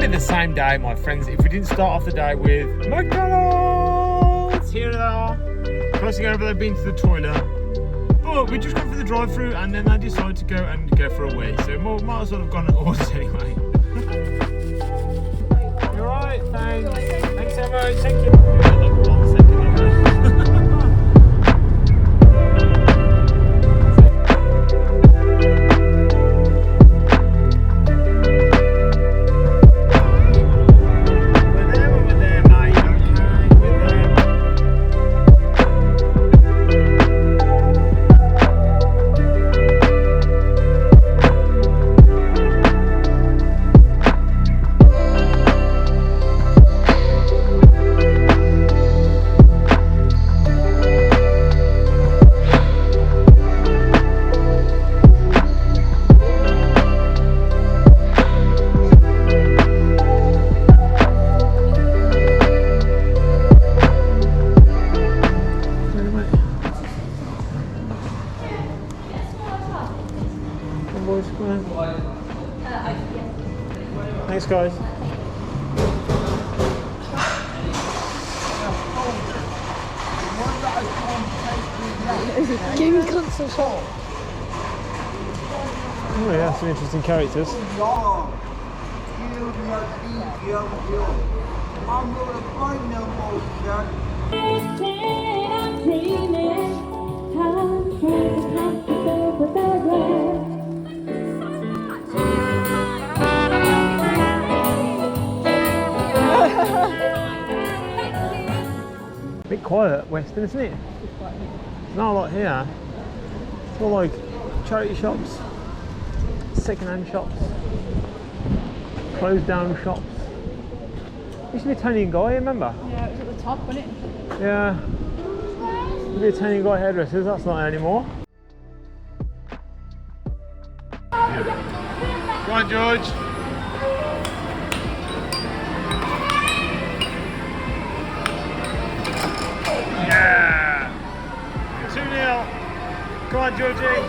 be the same day, my friends, if we didn't start off the day with McDonald's. Here they are. Crossing over, they've been to the toilet. But we just went for the drive-through and then they decided to go for a wee. So we might as well have gone at orders anyway. You're right, thanks. Thanks so much. Thank you. Thanks, guys. Game console shop. Oh yeah, some interesting characters. Bit quiet, Weston, isn't it? There's not a lot here. It's all like charity shops, second-hand shops, closed down shops. Used to be a Tony and Guy, remember? Yeah, it was at the top, wasn't it? Yeah. Used to be a Tony and Guy hairdressers, that's not there anymore. Go on, George. Yeah! 2-0. Come on, Georgie.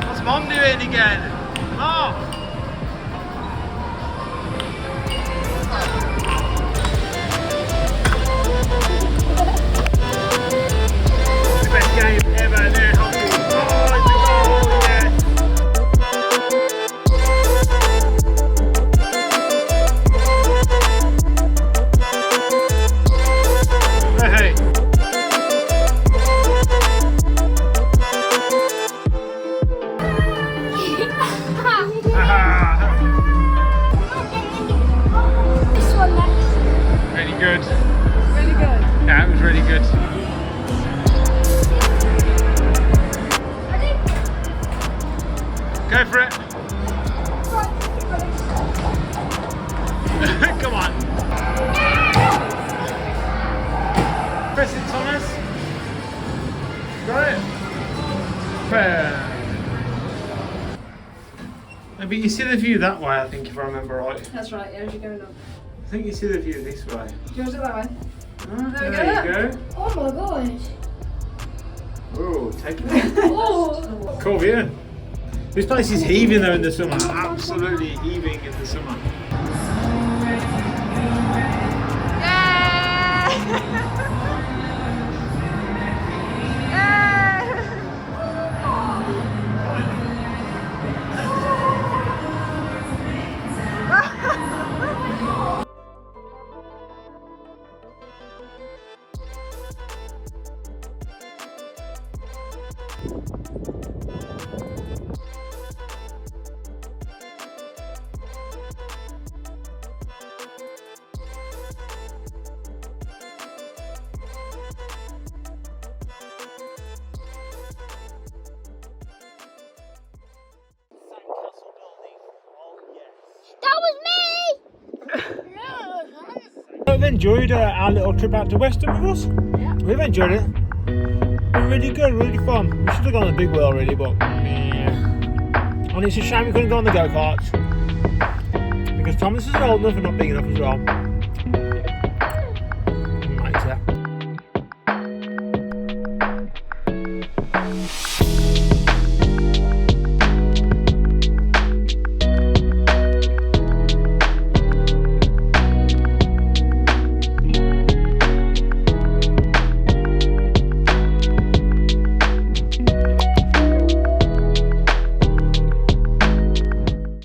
What's Mum doing again? Mum! The best game ever there, Hockey. Oh, it's a goal, yeah. Hey. This one next. Really good. Really good. Yeah, it was really good. Go for it. Come on. Press it, Thomas. Got it. Fair. But you see the view that way, I think, if I remember right. That's right, yeah, as you're going up. I think you see the view this way. Do you want to do that way? There you go. Oh my gosh. Oh, take it. Oh. Cool view. This place is heaving though in the summer. Absolutely heaving in the summer. We've enjoyed our little trip out to Weston with us. Yeah. We've enjoyed it. Been really good, really fun. We should have gone on the big wheel really, but yeah. And it's a shame we couldn't go on the go-karts. Because Thomas is old enough and not big enough as well. Right, yeah.